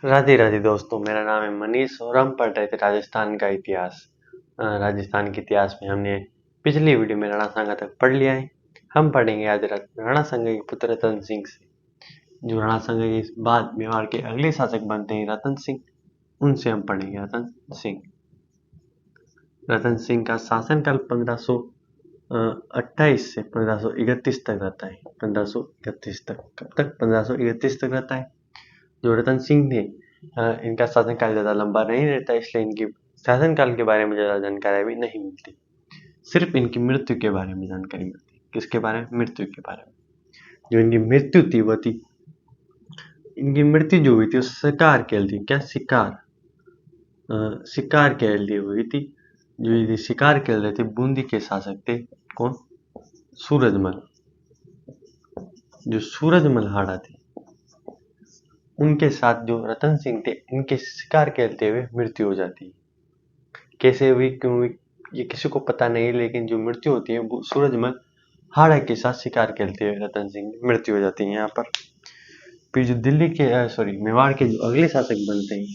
राधे राधे दोस्तों, मेरा नाम है मनीष और हम पढ़ रहे थे राजस्थान का इतिहास। राजस्थान के इतिहास में हमने पिछली वीडियो में राणा सांगा तक पढ़ लिया है। हम पढ़ेंगे आज राणा सांगा के पुत्र रतन सिंह से। जो राणा सांगा के बाद मेवाड़ के अगले शासक बनते हैं रतन सिंह, उनसे हम पढ़ेंगे रतन सिंह। रतन सिंह का शासनकाल 1528 से 1531 तक रहता है। 1531 तक, कब तक? 1531 तक रहता है। जो रतन सिंह थे, इनका शासनकाल ज़्यादा लंबा नहीं रहता, इसलिए इनकी शासनकाल के बारे में ज़्यादा जानकारी भी नहीं मिलती। सिर्फ इनकी मृत्यु के बारे में जानकारी मिलती। किसके बारे में? मृत्यु के बारे में। जो इनकी मृत्यु थी वो थी, इनकी मृत्यु जो हुई थी वो शिकार खेल थी। क्या? शिकार शिकार खेल दी हुई थी। जो ये शिकार खेल रहे थे बूंदी के शासक थे। कौन? सूरजमल। जो सूरजमल हाड़ा थे, उनके साथ जो रतन सिंह थे, इनके शिकार खेलते हुए मृत्यु हो जाती है। कैसे हुई, क्यों हुई, ये किसी को पता नहीं, लेकिन जो मृत्यु होती है वो सूरजमल हाड़ा के साथ शिकार खेलते हुए रतन सिंह की मृत्यु हो जाती है यहाँ पर। फिर जो दिल्ली के मेवाड़ के जो अगले शासक बनते हैं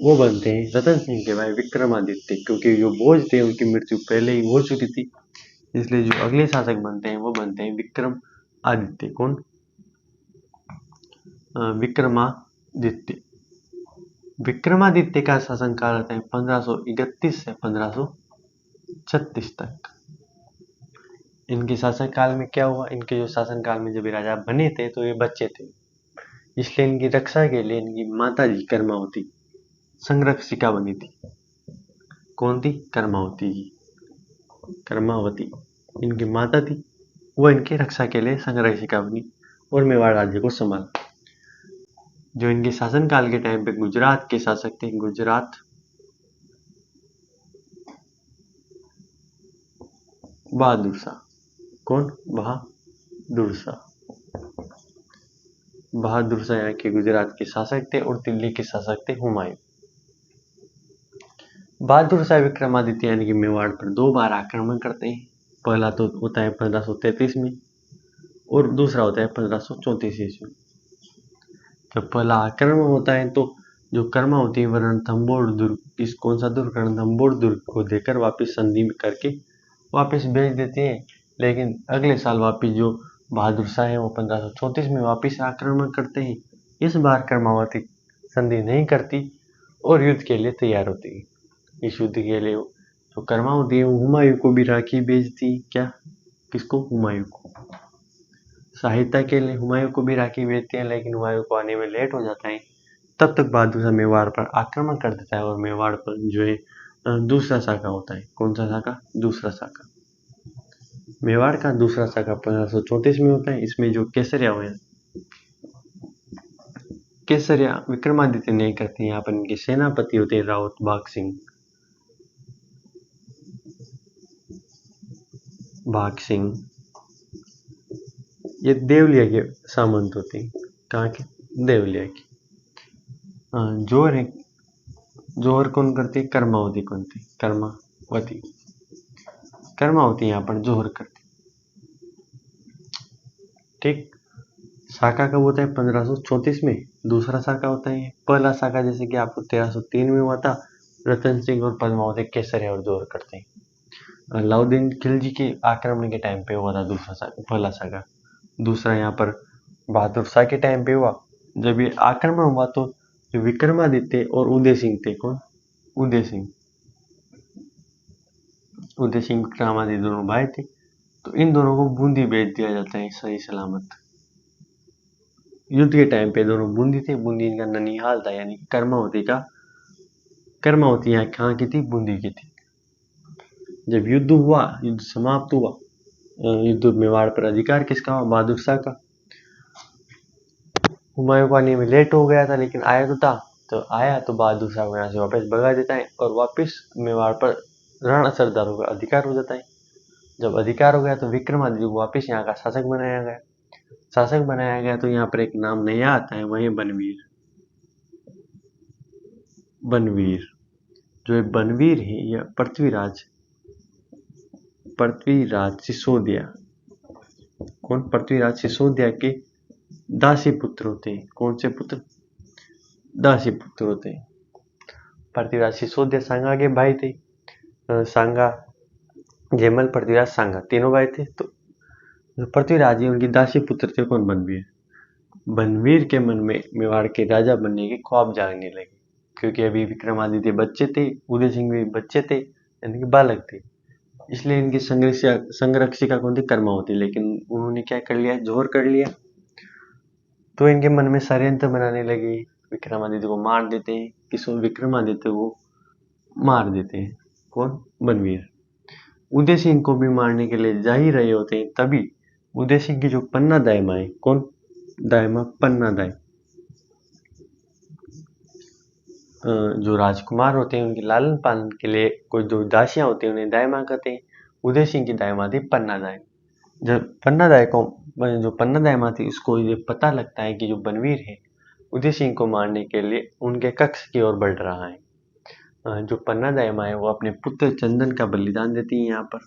वो बनते हैं रतन सिंह के भाई विक्रमादित्य। क्योंकि जो भोज थे उनकी मृत्यु पहले ही हो चुकी थी, इसलिए जो अगले शासक बनते हैं वो बनते हैं विक्रमादित्य। कौन? विक्रमादित्य। विक्रमादित्य का शासनकाल रहता है 1531 से 1536 तक। इनके शासनकाल में क्या हुआ? इनके जो शासनकाल में जब राजा बने थे तो ये बच्चे थे, इसलिए इनकी रक्षा के लिए इनकी माता जी कर्मावती संरक्षिका बनी थी। कौन थी? कर्मावती इनकी माता थी, वो इनकी रक्षा के लिए संरक्षिका बनी और मेवाड़ राज्य को संभाला। जो इनके शासनकाल के टाइम पे गुजरात के शासक थे, गुजरात बहादुर शाह। कौन? बहादुर शाह यहाँ के गुजरात के शासक थे और दिल्ली के शासक थे हुमायूं। बहादुर शाह विक्रमादित्य यानी कि मेवाड़ पर 2 बार आक्रमण करते हैं। पहला तो होता है 1533 में और दूसरा होता है 1534 ईस्वी। जब पहला आक्रमण होता है तो जो कर्मावती व रणथंभौर दुर्ग, इस कौन सा दुर्ग? रणथंभौर दुर्ग को देकर वापस संधि करके वापस भेज देते हैं। लेकिन अगले साल वापस जो बहादुर शाह है वो 1534 में वापस आक्रमण करते हैं। इस बार कर्मावती संधि नहीं करती और युद्ध के लिए तैयार होती है। इस युद्ध के लिए जो कर्मावती है वो हुमायूं को भी राखी भेजती। क्या? किसको? हुमायूं को। सहायता के लिए हुमायूं को भी राखी भेजते हैं, लेकिन हुमायूं को आने में लेट हो जाता है। तब तक बहादुर शाह मेवाड़ पर आक्रमण कर देता है और मेवाड़ पर जो है दूसरा शाखा होता है। कौन सा शाखा? दूसरा शाखा। मेवाड़ का दूसरा शाखा 1534 में होता है। इसमें जो केसरिया हुए, केसरिया विक्रमादित्य नहीं करते। यहाँ पर इनके सेनापति होते हैं राउत बाघ सिंह। ये देवलिया के सामंत होते हैं। कहाँ के? देवलिया के। जोहर है, जोहर कौन करती है? कर्मावती कौन थी? कर्मावती यहाँ पर जोहर करती। ठीक। शाखा कब होता है? 1534 में। दूसरा शाखा होता है, पहला शाखा जैसे कि आपको 1303 में हुआ था, रतन सिंह और पद्मावती केसरिया और जोहर करते हैं। अलाउद्दीन खिलजी के आक्रमण के टाइम पे हुआ था दूसरा शाखा, पहला शाखा। दूसरा यहाँ पर बहादुर शाह के टाइम पे हुआ। जब ये आक्रमण हुआ तो जो विक्रमादित्य और उदय सिंह थे, कौन? उदय सिंह विक्रमादित्य दोनों भाई थे, तो इन दोनों को बूंदी भेज दिया जाता है सही सलामत। युद्ध के टाइम पे दोनों बूंदी थे। बूंदी इनका ननिहाल था, यानी कर्मावती यहाँ कहाँ की थी? बूंदी की थी। जब युद्ध हुआ, युद्ध समाप्त हुआ, युद्ध मेवाड़ पर अधिकार किसका हुआ? बहादुर शाह का। हुमायूं को आने में लेट हो गया था, लेकिन आया तो बहादुर शाह को यहाँ से वापस भगा देता है और वापस मेवाड़ पर राणा सरदारों का अधिकार हो जाता है। जब अधिकार हो गया तो विक्रमादित्य को वापस यहाँ का शासक बनाया गया। तो यहाँ पर एक नाम नया आता है, वही बनवीर। जो बनवीर है यह पृथ्वीराज सिसोदिया। कौन? पृथ्वीराज सिसोदिया के दासी पुत्र होते हैं। कौन से पुत्र? दासी पुत्र होते हैं। पृथ्वीराज सिसोदिया सांगा के भाई थे। सांगा, जयमल, पृथ्वीराज, सांगा तीनों भाई थे। तो जो पृथ्वीराज जी उनकी दासी पुत्र थे कौन? बनवीर। बनवीर के मन में मेवाड़ के राजा बनने के ख्वाब जागने लगे, क्योंकि अभी विक्रमादित्य बच्चे थे, उदय सिंह भी बच्चे थे, यानी कि बालक थे। इसलिए इनकी संरक्षिका कौन थी? कर्मावती। लेकिन उन्होंने क्या कर लिया? जोर कर लिया। तो इनके मन में षड्यंत्र बनाने लगे, विक्रमादित्य को मार देते हैं। किसको? विक्रमादित्य को मार देते हैं। कौन? बनवीर। उदय सिंह को भी मारने के लिए जा ही रहे होते हैं, तभी उदय सिंह की जो पन्ना दायमा है, कौन? दायमा, पन्ना दाई, जो राजकुमार होते हैं उनके लालन पालन के लिए कोई जो दासियां होती हैं उन्हें दायमा कहते हैं। उदय सिंह की दायमा थी पन्ना दाई। जब पन्ना दाई को, जो पन्ना दायमा थी, उसको ये पता लगता है कि जो बनवीर है उदय सिंह को मारने के लिए उनके कक्ष की ओर बढ़ रहा है। जो पन्ना दायमा है वो अपने पुत्र चंदन का बलिदान देती है। यहाँ पर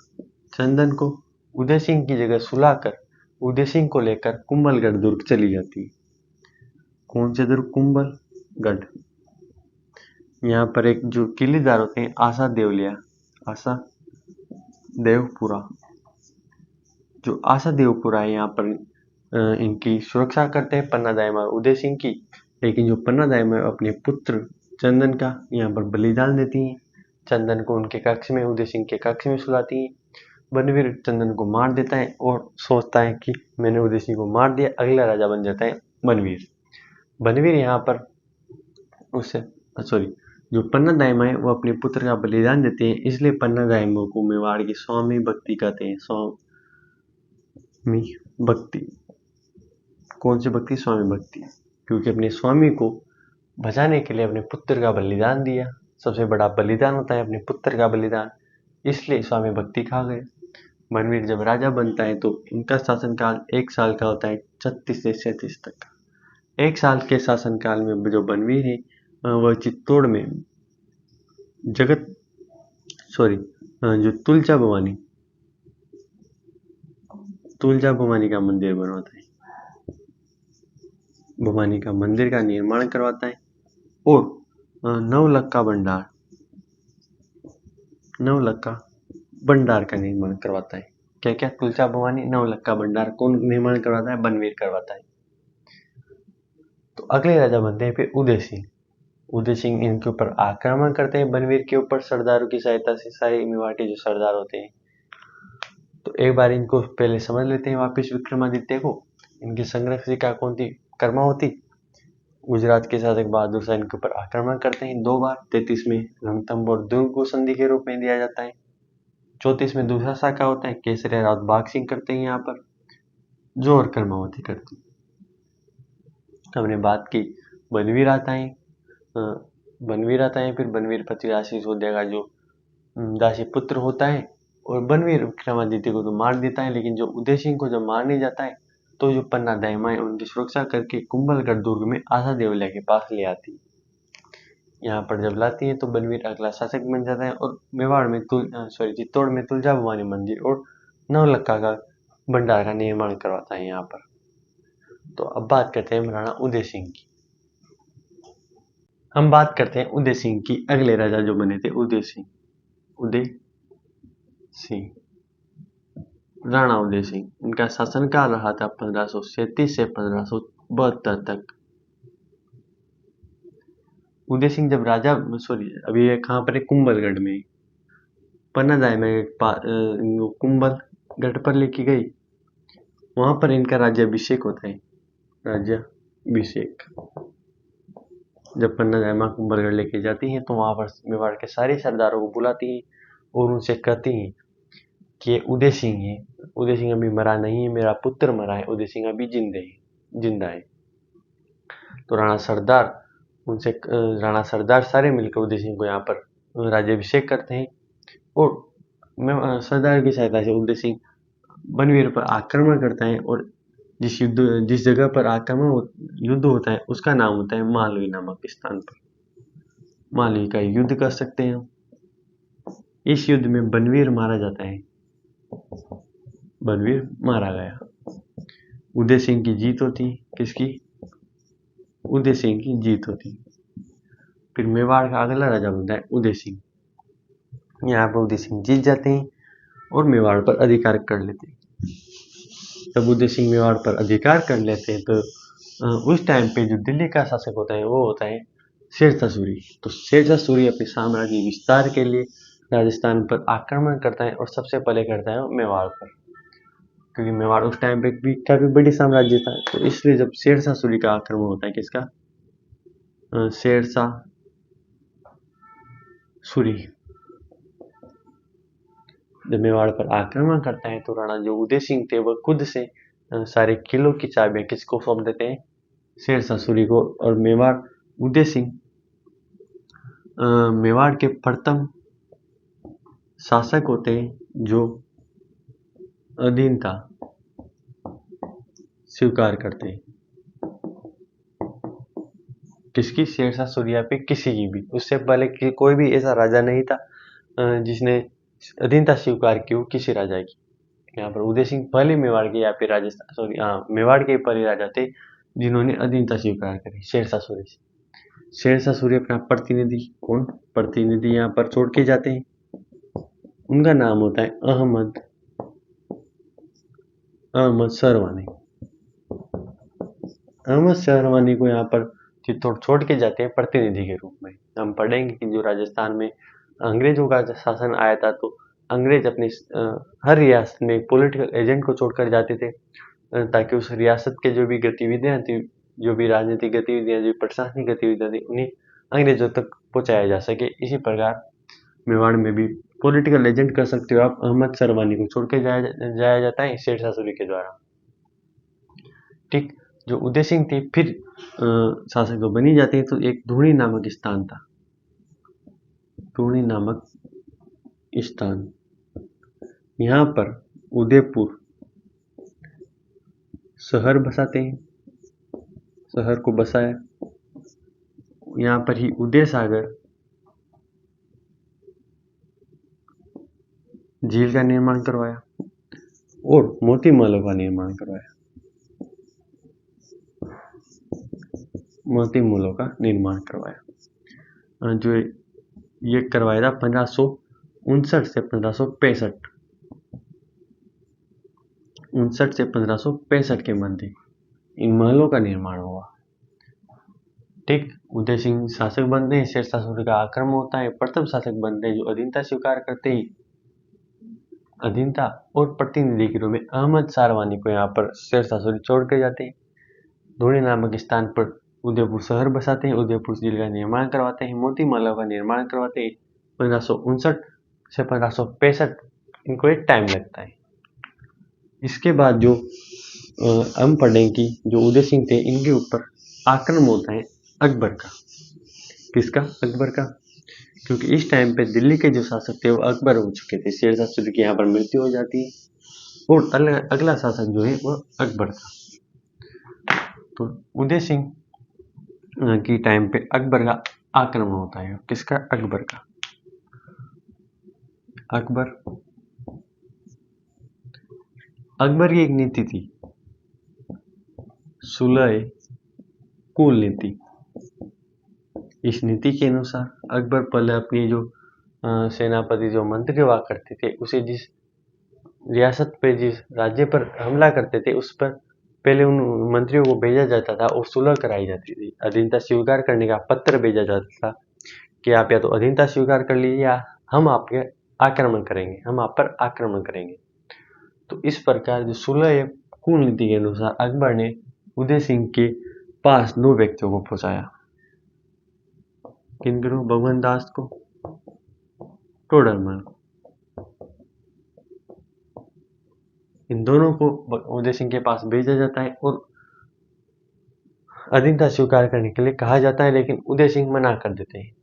चंदन को उदय सिंह की जगह सुलाकर उदय सिंह को लेकर कुंभलगढ़ दुर्ग चली जाती है। कौन से दुर्ग? कुंभलगढ़। यहाँ पर एक जो किलेदार होते हैं, आशा देवलिया, आशा देवपुरा, जो आशा देवपुरा है, यहाँ पर इनकी सुरक्षा करते हैं पन्ना दायमा उदय सिंह की। लेकिन जो पन्ना दायमा अपने पुत्र चंदन का यहाँ पर बलिदान देती हैं। चंदन को उनके कक्ष में, उदय सिंह के कक्ष में सुलाती हैं। बनवीर चंदन को मार देता है और सोचता है कि मैंने उदय सिंह को मार दिया, अगला राजा बन जाता है बनवीर। बनवीर यहाँ पर उससे जो पन्ना दायमा है वो अपने पुत्र का बलिदान देते हैं, इसलिए पन्ना दायमा को मेवाड़ की स्वामी भक्ति कहते हैं। स्वामी भक्ति। कौन सी भक्ति? स्वामी भक्ति। क्योंकि अपने स्वामी को बचाने के लिए अपने पुत्र का बलिदान दिया। सबसे बड़ा बलिदान होता है अपने पुत्र का बलिदान, इसलिए स्वामी भक्ति कहा गया। बनवीर जब राजा बनता है तो इनका शासनकाल 1 साल का होता है, 36 से 37 तक का। 1 साल के शासनकाल में जो बनवीर है वह चित्तौड़ में जो तुलजा भवानी का मंदिर बनवाता है। भवानी का मंदिर का निर्माण करवाता है और 9 लाख का भंडार का निर्माण करवाता है। क्या क्या? तुलजा भवानी, 9 लाख का भंडार कौन निर्माण करवाता है? बनवीर करवाता है। तो अगले राजा बनते हैं फिर उदय सिंह। उदय सिंह इनके ऊपर आक्रमण करते हैं बनवीर के ऊपर सरदारों की सहायता से, सारे मेवाड़ के जो सरदार होते हैं। तो एक बार इनको पहले समझ लेते हैं वापिस विक्रमादित्य को। इनकी संरक्षिका कौन थी? कर्मावती। गुजरात के शासक बहादुर शाह इनके ऊपर आक्रमण करते हैं 2 बार। 33 में रणथंभ और दुर्ग को संधि के रूप में दिया जाता है। 34 में दूसरा शाखा होता है, केसरिया राउत बाघ सिंह करते हैं यहाँ पर, जो और कर्मावती करती। हमने बात की बनवीर आता है, फिर बनवीर पृथ्वीराज सिसोदिया का जो दासी पुत्र होता है, और बनवीर विक्रमादित्य को तो मार देता है। लेकिन जो उदय सिंह को जब मारने जाता है तो जो पन्ना दायमा है उनकी सुरक्षा करके कुंभलगढ़ दुर्ग में आशा देवलिया के पास ले आती है। यहाँ पर जब लाती है तो बनवीर अगला शासक बन जाता है और मेवाड़ में चित्तौड़ में तुलजा भवानी मंदिर और 9 लाख का भंडार का निर्माण करवाता है यहाँ पर। तो अब बात करते हैं महाराणा उदय सिंह की। हम बात करते हैं उदय सिंह की। अगले राजा जो बने थे उदय सिंह, राणा उदय सिंह। इनका शासनकाल रहा था 1537 से 1572 तक। उदय सिंह जब राजा, अभी ये कहाँ पर है? कुंभलगढ़ में। पन्ना दायमा में कुंभलगढ़ पर लेके गई, वहां पर इनका राज्याभिषेक होता है। राज्याभिषेक जब पन्ना दायमा कुंभलगढ़ लेके जाती हैं तो वहां पर मेवाड़ के सारे सरदारों को बुलाती हैं और उनसे कहती हैं कि उदय सिंह है, उदय सिंह अभी मरा नहीं है, मेरा पुत्र मरा है, उदय सिंह अभी जिंदा है। तो राणा सरदार सारे मिलकर उदय सिंह को यहाँ पर राज्याभिषेक करते हैं और सरदार की सहायता से उदय सिंह बनवीर पर आक्रमण करता है और जिस जगह पर युद्ध होता है उसका नाम होता है मालवी नामक स्थान पर। मालवी का युद्ध कर सकते हैं। इस युद्ध में बनवीर मारा जाता है, बनवीर मारा गया। उदय सिंह की जीत होती। किसकी? उदय सिंह की जीत होती। फिर मेवाड़ का अगला राजा बनता है उदय सिंह। यहाँ पर उदय सिंह जीत जाते हैं और मेवाड़ पर अधिकार कर लेते हैं। जब उदय सिंह मेवाड़ पर अधिकार कर लेते हैं तो उस टाइम पे जो दिल्ली का शासक होता है वो होता है शेरशाह सूरी। तो शेरशाह सूरी अपने साम्राज्य विस्तार के लिए राजस्थान पर आक्रमण करता है और सबसे पहले करता है वो मेवाड़ पर, क्योंकि मेवाड़ उस टाइम पे भी काफी बड़ी साम्राज्य था। तो इसलिए जब शेरशाह सूरी का आक्रमण होता है, किसका, शेरशाह सूरी जब मेवाड़ पर आक्रमण करता है तो राणा जो उदय सिंह थे वह खुद से सारे किलों की चाबियां किसको सौंप देते हैं, शेरशाह सूरी को। और मेवाड़ उदय सिंह मेवाड़ के प्रथम शासक होते हैं जो अधीनता स्वीकार करते हैं। किसकी, शेरशाह सूर्या पे किसी की भी। उससे पहले कोई भी ऐसा राजा नहीं था जिसने अधीनता स्वीकार की हो किसी राजा की। यहाँ पर उदय सिंह पहले मेवाड़ के या फिर राजस्थान सॉरी मेवाड़ के पहले राजा थे जिन्होंने अधीनता स्वीकार करी शेरशाह सूरी से। शेरशाह सूरी अपना प्रतिनिधि यहाँ पर छोड़ के जाते हैं। उनका नाम होता है अहमद सरवानी। अहमद सरवानी को यहाँ पर चित्तौड़ छोड़ के जाते हैं प्रतिनिधि के रूप में। हम पढ़ेंगे कि जो राजस्थान में अंग्रेजों का शासन आया था तो अंग्रेज अपने हर रियासत में पॉलिटिकल एजेंट को छोड़कर जाते थे ताकि उस रियासत के जो भी गतिविधियां थी, जो भी राजनीतिक गतिविधियां, जो प्रशासनिक गतिविधियां थी, उन्हें अंग्रेजों तक पहुंचाया जा सके। इसी प्रकार मेवाड़ में भी पॉलिटिकल एजेंट कर सकते हो आप, अहमद सरवानी को छोड़ के जाया जाता है शेरशाह सूरी के द्वारा। ठीक, जो उदय सिंह थे फिर शासक जो बनी जाते हैं तो एक धूणी नामक स्थान था, धूणी नामक स्थान। यहाँ पर उदयपुर शहर बसाते हैं, शहर को बसाया। यहाँ पर ही उदय सागर झील का निर्माण करवाया और मोती महलों का निर्माण करवाया, मोती महलों का निर्माण करवाया। जो ये करवाया था 1559 से 1565, 59 से 1565 के मध्य इन महलों का निर्माण हुआ। ठीक, उदय सिंह शासक बनते हैं, शेरशाह सूरी का आक्रमण होता है, प्रथम शासक बनते हैं जो अधीनता स्वीकार करते हैं। अधीनता और प्रतिनिधि के रूप में अहमद सारवानी को यहाँ पर शेरशाह सूरी छोड़ के जाते हैं। धूणी नामक स्थान पर उदयपुर शहर बसाते हैं, उदयपुर झील का निर्माण करवाते हैं, मोती महलों का निर्माण करवाते हैं। 1559 से 1565 इनको एक टाइम लगता है। इसके बाद जो हम पढ़ें कि जो उदय सिंह थे इनके ऊपर आक्रमण होता है अकबर का। किसका, अकबर का, क्योंकि इस टाइम पे दिल्ली के जो शासक थे वो अकबर हो चुके थे। शेरशाह सूरी की यहाँ पर मृत्यु हो जाती है और अगला शासक जो है वो अकबर था। तो उदय सिंह की टाइम पे अकबर का आक्रमण होता है। किसका, अकबर का। अकबर की एक नीति थी, सुलह कुल नीति। इस नीति के अनुसार अकबर पहले अपनी जो सेनापति जो मंत्री हुआ करते थे उसे जिस रियासत पे जिस राज्य पर हमला करते थे उस पर पहले उन मंत्रियों को भेजा जाता था और सुलह कराई जाती थी। अधीनता स्वीकार करने का पत्र भेजा जाता था कि आप या तो अधीनता स्वीकार कर लीजिए या हम आपके आक्रमण करेंगे, हम आप पर आक्रमण करेंगे। तो इस प्रकार जो सुलह कुल नीति के अनुसार अकबर ने उदय सिंह के पास 2 व्यक्तियों को पहुंचाया। किन करो, भगवान दास को, टोडरमल को। इन दोनों को उदय सिंह के पास भेजा जाता है और अधीनता स्वीकार करने के लिए कहा जाता है, लेकिन उदय सिंह मना कर देते हैं।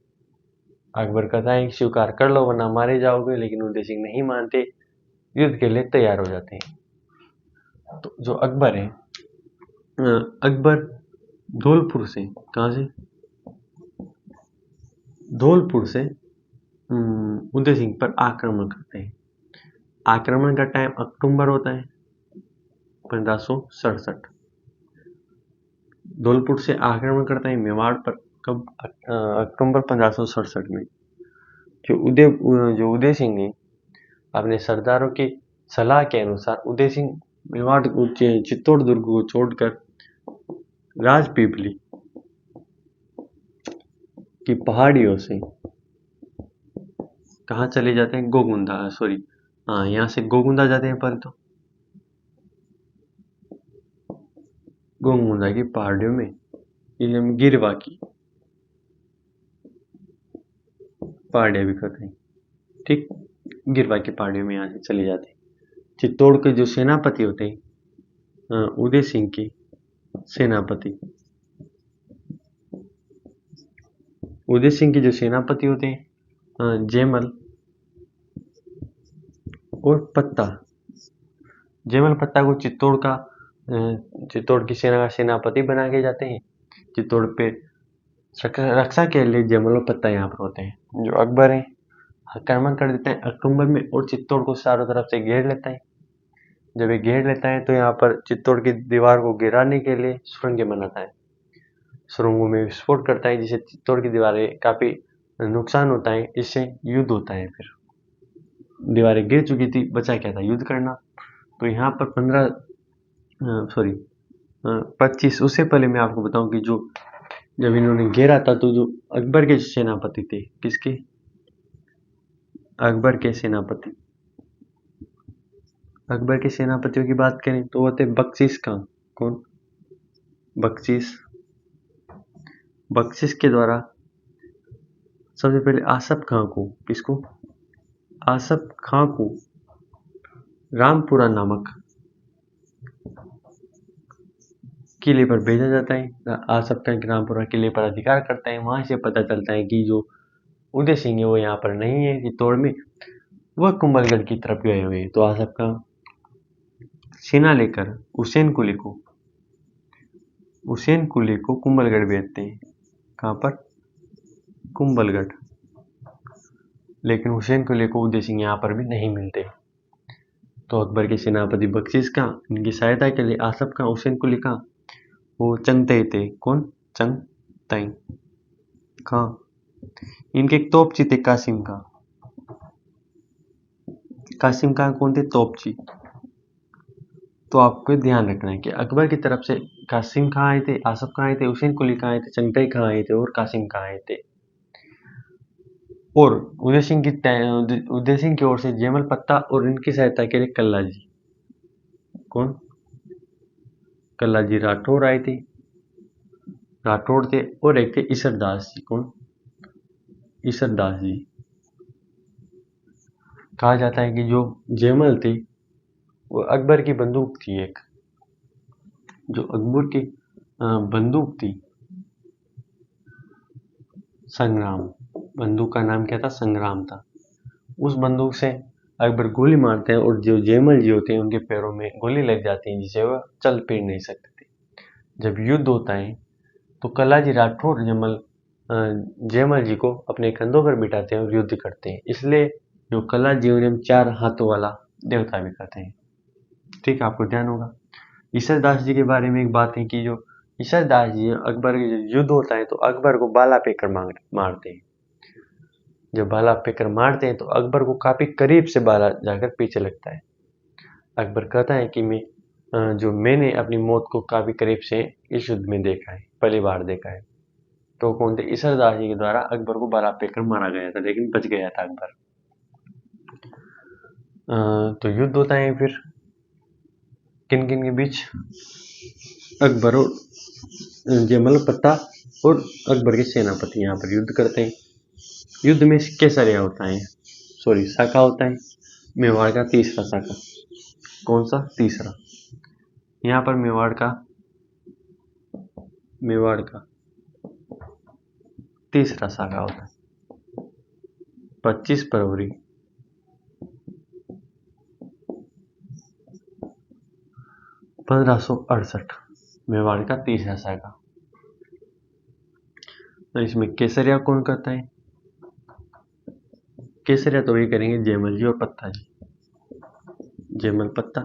अकबर कहता है स्वीकार कर लो वरना मारे जाओगे, लेकिन उदय सिंह नहीं मानते, युद्ध के लिए तैयार हो जाते हैं। तो जो अकबर है, अकबर धौलपुर से, कहाँ से, धौलपुर से उदय सिंह पर आक्रमण करते हैं। आक्रमण का टाइम अक्टूबर होता है 1567। धौलपुर से आक्रमण करते हैं मेवाड़ पर कब? अक्टूबर 1567 में। जो उदय सिंह ने अपने सरदारों की सलाह के अनुसार उदय सिंह मेवाड़ को चित्तौड़ दुर्ग को छोड़कर राजपीपली की पहाड़ियों से कहाँ चले जाते हैं? गोगुंदा, सॉरी, हाँ, यहाँ से गोगुंदा जाते हैं, पर तो गोगुंदा की पहाड़ियों में गिरवा की पहाड़ियाँ भी कहते हैं, ठीक, गिरवा की पहाड़ियों में यहाँ से चले जाते हैं। चित्तौड़ के जो सेनापति होते हैं, उदय सिंह के सेनापति, उदय सिंह के जो सेनापति होते हैं, जयमल और पत्ता, जयमल पत्ता को चित्तौड़ की सेना का सेनापति बना के जाते हैं। चित्तौड़ पे रक्षा के लिए जयमल और पत्ता यहाँ पर होते हैं। जो अकबर है आक्रमण कर देते हैं अक्टूबर में और चित्तौड़ को चारों तरफ से घेर लेता है। जब ये घेर लेता है तो यहाँ पर चित्तौड़ की दीवार को गिराने के लिए सुरंगें बनाता है, सुरंगों में विस्फोट करता है, जिससे चित्तौड़ की दीवारें काफी नुकसान होता है। इससे युद्ध होता है। फिर दीवारें गिर चुकी थी, बचा क्या था? युद्ध करना। तो यहाँ पर 25, उससे पहले मैं आपको बताऊं कि जब इन्होंने घेरा था तो जो अकबर के सेनापति थे, किसके? अकबर के सेनापति, अकबर के सेनापतियों की बात करें तो वो थे बख्शीश खां। कौन? बख्शीश के द्वारा सबसे पहले आसफ खां को, किसको? आसफ खां को रामपुरा नामक किले पर भेजा जाता है। आसफ खां रामपुरा किले पर अधिकार करता है। वहां से पता चलता है कि जो उदय सिंह है वो यहाँ पर नहीं है चित्तौड़ में, वह कुंभलगढ़ की तरफ गए हुए हैं। तो आसफ खां सेना लेकर हुसैन कुली को कुंभलगढ़ भेजते हैं। कहाँ पर? कुंभलगढ़। लेकिन हुसैन कुली को उदय सिंह यहाँ पर भी नहीं मिलते। तो अकबर के सेनापति बख्शीश खां, इनकी सहायता के लिए आसफ खां, हुसैन कुली खां, वो चंगतई थे। कौन? चंगतई खां। इनके एक तोपची थे, कासिम खां। कासिम खां कौन थे? तोपची। तो आपको ध्यान रखना है कि अकबर की तरफ से कासिम खां आए थे, आसफ खां आए थे, हुसैन कुली खां आए थे, चंगतई खां आए थे और कासिम खां आए थे। और उदय सिंह की ओर से जयमल पत्ता और इनकी सहायता के लिए कल्ला जी। कौन? कल्ला जी राठौर आए थे, राठौड़ थे। और एक थे ईसरदास जी। कौन? ईसरदास जी। कहा जाता है कि जो जयमल थे वो अकबर की बंदूक थी एक, जो अकबर की बंदूक थी संग्राम, बंदूक का नाम क्या था? संग्राम था। उस बंदूक से अकबर गोली मारते हैं और जो जयमल जी होते हैं उनके पैरों में गोली लग जाती है, जिससे वह चल फिर नहीं सकते थे। जब युद्ध होता है तो कल्ला जी राठौर जयमल जी को अपने कंधों पर बिठाते हैं और युद्ध करते हैं। इसलिए जो कल्ला जी उन्हें 4 हाथों वाला देवता भी कहते हैं। ठीक, आपको ध्यान होगा। ईसरदास जी के बारे में एक बात है कि जो ईसरदास जी अकबर के युद्ध होता है तो अकबर को बाला फेंकर मारते हैं। जब बाला फेंकर मारते हैं तो अकबर को काफी करीब से बाला जाकर पीछे लगता है। अकबर कहता है कि मैंने अपनी मौत को काफी करीब से इस युद्ध में देखा है, पहली बार देखा है। तो कौन थे? ईसरदास जी के द्वारा अकबर को बाला फेंकर मारा गया था, लेकिन बच गया था अकबर। तो युद्ध होता है फिर किन किन के बीच? अकबर और जयमल पत्ता और अकबर के सेनापति यहाँ पर युद्ध करते हैं। युद्ध में केसरिया होता है, सॉरी शाखा होता है, मेवाड़ का तीसरा शाखा। कौन सा? तीसरा। यहाँ पर मेवाड़ का तीसरा शाखा होता है। 25 फरवरी 1568 मेवाड़ का तीसरा शाखा। तो इसमें केसरिया कौन करता है? केसरिया तो ये करेंगे जयमल जी और पत्ता जी, जयमल पत्ता।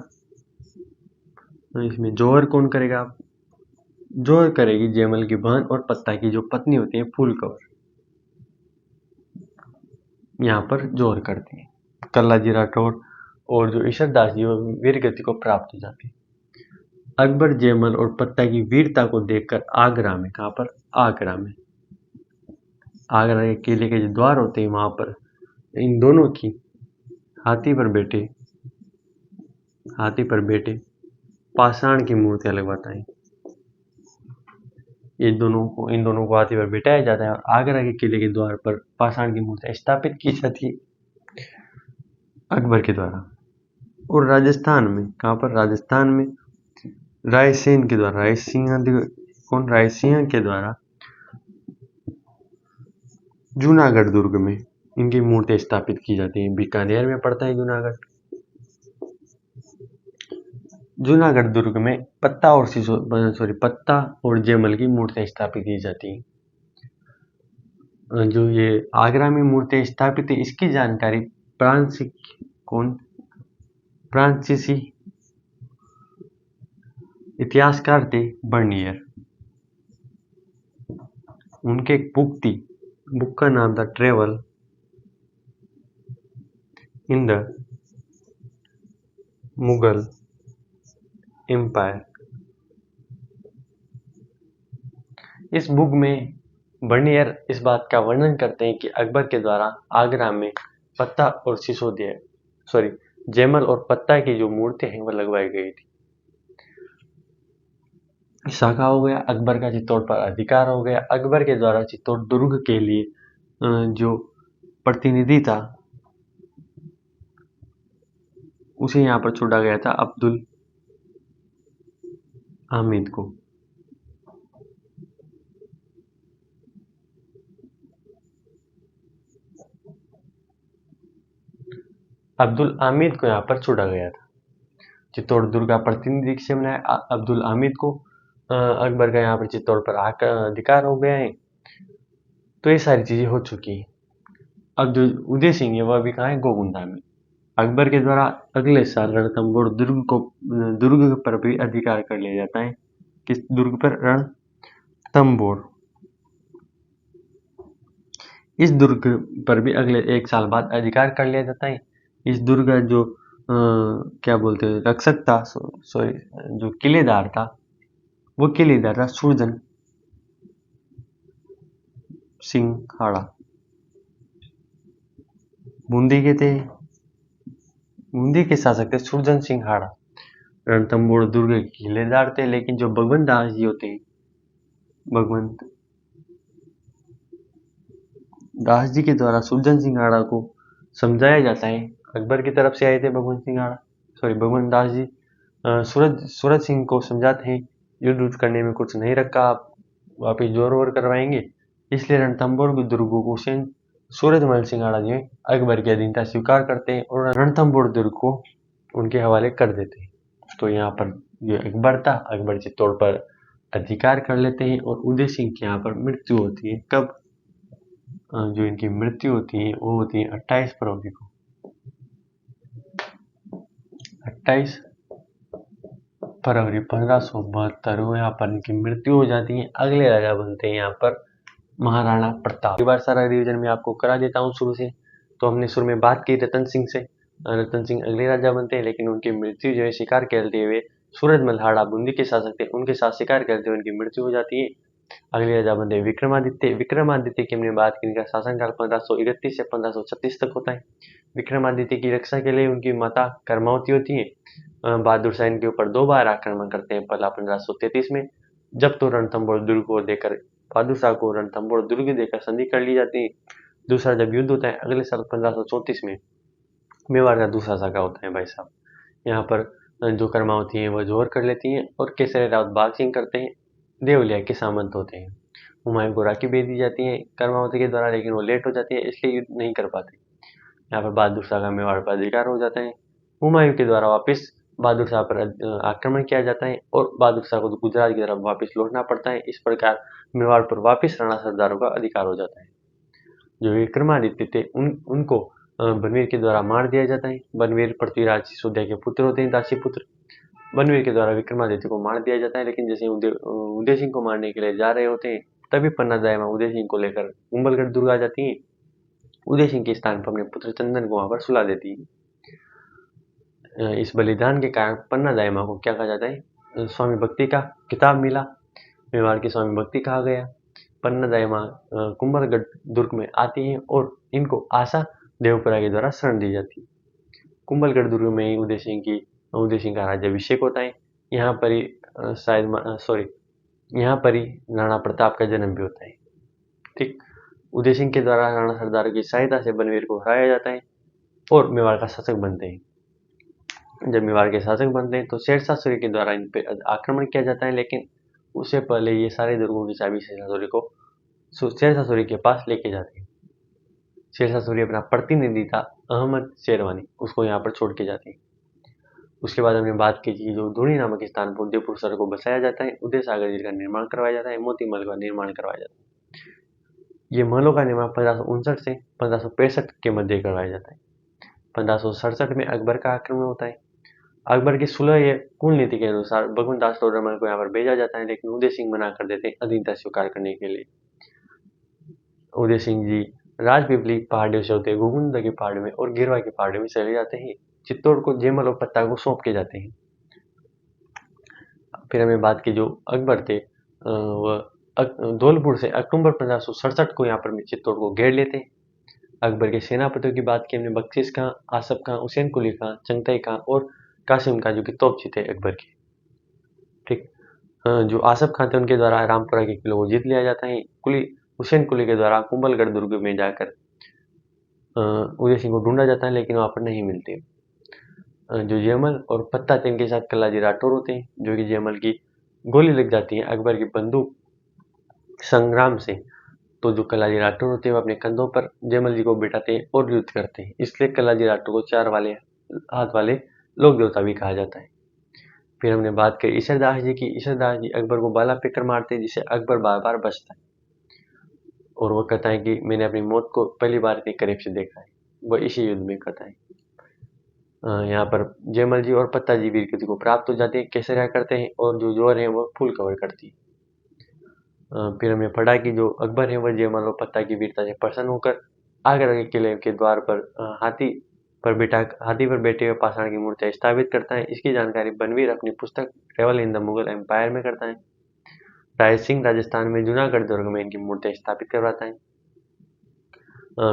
तो इसमें जौहर कौन करेगा? जोर करेगी जयमल की बहन और पत्ता की जो पत्नी होती है फूल कवर, यहाँ पर जोर करती है। कल्लाजी राठौर और जो ईशरदास जी वो वीर गति को प्राप्त हो जाती है। अकबर जयमल और पत्ता की वीरता को देखकर आगरा में, कहाँ पर, आगरा में, आगरा के किले के जो द्वार होते हैं वहां पर इन दोनों की हाथी पर बैठे पाषाण की मूर्तियां लगवाता है। इन दोनों को हाथी पर बिठाया जाता है और आगरा के किले के द्वार पर पाषाण की मूर्तियां स्थापित की जाती है अकबर के द्वारा। और राजस्थान में, कहाँ पर, राजस्थान में रायसेन के द्वारा, रायसिंह के द्वारा जूनागढ़ दुर्ग में इनकी मूर्तियां स्थापित की जाती हैं। बीकानेर में पड़ता है जूनागढ़ दुर्ग में पत्ता और जयमल की मूर्तियां स्थापित की जाती हैं। जो ये आगरा में मूर्तियां स्थापित है इसकी जानकारी फ्रांसीसी इतिहासकार थे बर्नियर। उनके एक बुक का नाम था travel in the Mughal empire. इस बुक में बर्नियर इस बात का वर्णन करते हैं कि अकबर के द्वारा आगरा में पत्ता और जयमल और पत्ता की जो मूर्तियां हैं वो लगवाई गई थी। शाखा हो गया, अकबर का चित्तौड़ पर अधिकार हो गया। अकबर के द्वारा चित्तौड़ दुर्ग के लिए जो प्रतिनिधि था उसे यहाँ पर छोड़ा गया था अब्दुल हामिद को। अब्दुल हामिद को यहाँ पर छोड़ा गया था। चित्तौड़ दुर्ग का प्रतिनिधि किसे बनाया? अब्दुल हामिद को। अकबर का यहाँ पर चित्तौड़ पर अधिकार हो गया है। तो ये सारी चीजें हो चुकी हैं। अब जो उदय सिंह है वह अभी कहाँ है? गोकुंडा में। अकबर के द्वारा अगले साल रणथंभौर दुर्ग पर भी अधिकार कर लिया जाता है। किस दुर्ग पर? रणथंभौर। इस दुर्ग पर भी अगले 1 साल बाद अधिकार कर लिया जाता है। इस दुर्ग का जो क्या बोलते हैं रक्षक था, जो किलेदार था, वो किलेदार था सुरजन सिंघाड़ा। बूंदी के शासक थे सुरजन सिंघाड़ा। रणथंभौर दुर्ग के किलेदार थे। लेकिन जो भगवंत दास जी होते हैं, भगवंत दास जी के द्वारा सुरजन सिंघाड़ा को समझाया जाता है। अकबर की तरफ से आए थे भगवंत दास जी। सूरज सिंह को समझाते हैं युद्ध करने में कुछ नहीं रखा, आप वापिस जोर करवाएंगे। इसलिए रणथंभौर के दुर्ग को सूरजमल सिंघाड़ा जी अकबर की अधीनता स्वीकार करते हैं और रणथंभौर दुर्ग को उनके हवाले कर देते हैं। तो यहाँ पर जो अकबर था, अकबर चित्तौड़ पर अधिकार कर लेते हैं और उदय सिंह की यहाँ पर मृत्यु होती है। कब? जो इनकी मृत्यु होती है वो होती है 28 फरवरी को। 28 फरवरी 1572 को यहाँ पर इनकी मृत्यु हो जाती है। अगले राजा बनते हैं यहाँ पर महाराणा प्रताप। बार सारा रिवीजन में आपको करा देता हूँ शुरू से। तो हमने शुरू में बात की रतन सिंह से। रतन सिंह अगले राजा बनते हैं, लेकिन उनकी मृत्यु जो है शिकार खेलते हुए सूरजमल हाड़ा बूंदी के शासक थे, उनके साथ शिकार करते हुए उनकी मृत्यु हो जाती है। अगले राजा बनते हैं विक्रमादित्य की हमने बात की। इनका शासनकाल 1531 से 1536 तक होता है। विक्रमादित्य की रक्षा के लिए उनकी माता कर्मावती होती है। बहादुर शाह इनके ऊपर 2 बार आक्रमण करते हैं। पहला 1533 में, जब तो रणथंभौर दुर्ग को देकर बहादुर शाह को रणथंभौर दुर्ग देकर संधि कर ली जाती है। दूसरा जब युद्ध होता है अगले साल 1534 में, मेवाड़ का दूसरा साका होता है भाई साहब। यहाँ पर जो कर्मावती हैं वह जोर कर लेती हैं और केसरी रावत बाग सिंह करते हैं, देवलिया के सामंत होते हैं। हुमायूं को राखी भेज दी जाती है कर्मावती के द्वारा, लेकिन वो लेट हो जाती है इसलिए युद्ध नहीं कर पाते। यहाँ पर बहादुर शाह का मेवाड़ पर अधिकार हो जाता है। हुमायूं के द्वारा वापस बहादुर शाह पर आक्रमण किया जाता है और बहादुर शाह को गुजरात की तरफ वापस लौटना पड़ता है। इस प्रकार मेवाड़ पर वापस राणा सरदारों का अधिकार हो जाता है। जो विक्रमादित्य थे उनको बनवीर के द्वारा मार दिया जाता है। बनवीर पृथ्वीराज सिसोदिया के पुत्र होते हैं, दासी पुत्र। बनवीर के द्वारा विक्रमादित्य को मार दिया जाता है। लेकिन जैसे उदय सिंह को मारने के लिए जा रहे होते हैं तभी पन्ना दाई माँ उदय सिंह को लेकर कुंभलगढ़ दुर्ग आ जाती है। उदय सिंह के स्थान पर अपने पुत्र चंदन को वहां पर सुला देती है। इस बलिदान के कारण पन्ना दाई माँ को क्या कहा जाता है, स्वामी भक्ति का किताब मिला, मेवाड़ की स्वामी भक्ति कहा गया। पन्ना दाई माँ कुंभलगढ़ दुर्ग में आती है और इनको आशा देवपुरा के द्वारा शरण दी जाती है। कुंभलगढ़ दुर्ग में ही उदय सिंह का राज्याभिषेक होता है। यहाँ पर ही यहाँ पर ही राणा प्रताप का जन्म भी होता है। ठीक, उदय सिंह के द्वारा राणा सरदार की सहायता से बनवीर को हराया जाता है और मेवाड़ का शासक बनते हैं। जब मेवाड़ के शासक बनते हैं तो शेरशाह सूरी के द्वारा इन पे आक्रमण किया जाता है। लेकिन उससे पहले ये सारे दुर्गों की चाबी शेरशाह सूरी के पास लेके जाते हैं। शेरशाह सूरी अपना प्रतिनिधि था अहमद शेरवानी, उसको यहाँ पर छोड़ के जाते हैं। उसके बाद हमने बात की कि जो धूणी नामक स्थान पर उदयपुर शहर को बसाया जाता है, उदय सागर जी का निर्माण करवाया जाता है, मोती महल का निर्माण करवाया जाता है। ये महलों का निर्माण 1559 से 1565 के मध्य करवाया जाता है। 1567 में अकबर का आक्रमण होता है। अकबर की सुलह कुल नीति के अनुसार भगवंत दास तोडरमल को यहाँ पर भेजा जाता है, लेकिन उदय सिंह मना कर देते हैं अधीनता स्वीकार करने के लिए। उदय सिंह जी राजपीपली पहाड़ियों से होते घुगुंदा की पहाड़ी में और गिरवा की पहाड़ी में चले जाते हैं। चित्तौड़ को जेमल और पत्ता को सौंप के जाते हैं। फिर हमें बात की जो अकबर थे वह धौलपुर से अक्टूबर 1567 को यहाँ पर चित्तौड़ को घेर लेते हैं। अकबर के सेनापतियों की बात की हमने, बख्शीश खां, आसफ खां, हुसैन कुली खां, चंगताई खां और कासिम खां जो कि तोपची थे अकबर के। ठीक, जो आसफ खां थे उनके द्वारा रामपुरा के किले को जीत लिया जाता है। हुसैन कुली के द्वारा कुंभलगढ़ दुर्ग में जाकर उदय सिंह को ढूंढा जाता है, लेकिन वहां पर नहीं मिलते। जो जयमल और पत्ता थे इनके साथ कल्लाजी राठौर होते हैं, जो कि जयमल की गोली लग जाती है अकबर की बंदूक संग्राम से। तो जो कल्लाजी राठौर होते हैं वो अपने कंधों पर जयमल जी को बिठाते हैं और युद्ध करते हैं। इसलिए कल्लाजी राठौर को 4 वाले हाथ वाले लोक देवता भी कहा जाता है। फिर हमने बात की ईशरदास जी की। ईशरदास जी अकबर को बाला फेंक कर मारते हैं, जिससे अकबर बार बार बचता है और वो कहता है कि मैंने अपनी मौत को पहली बार इतने करीब से देखा है। वह इसी युद्ध में कहता है। यहाँ पर जयमल जी और पत्ता जी वीर गति को प्राप्त हो जाते हैं, केसरिया करते हैं और जो जोर है वो फुल कवर करती है। फिर हमने पढ़ा कि जो अकबर है वह जयमल और पत्ता की वीरता से प्रसन्न होकर आगरा के किले के द्वार पर हाथी पर बैठे हुए पाषाण की मूर्तियां स्थापित करता है। इसकी जानकारी बनवीर अपनी पुस्तक travel in the Mughal empire में करता है। राय सिंह राजस्थान में जूनागढ़ दुर्ग में इनकी मूर्तियां स्थापित करवाता है।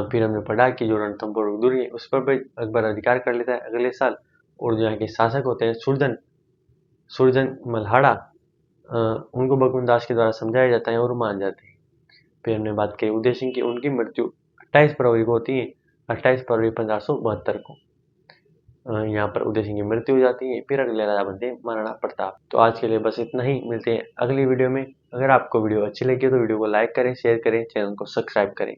फिर हमने पढ़ा कि जो रणथंभौर दुर्ग है उस पर भी अकबर अधिकार कर लेता है अगले साल, और जो यहाँ के शासक होते हैं सुरजन मल्हाड़ा, उनको भगवंत दास के द्वारा समझाया जाता है और मान जाते हैं। फिर हमने बात की उदय सिंह की। उनकी मृत्यु 28 फरवरी को होती है, 28 फरवरी 1572 को यहाँ पर उदय सिंह की मृत्यु हो जाती है। फिर अगले राजा बनते हैं महाराणा प्रताप। तो आज के लिए बस इतना ही, मिलते हैं अगली वीडियो में। अगर आपको वीडियो अच्छी लगी तो वीडियो को लाइक करें, शेयर करें, चैनल को सब्सक्राइब करें।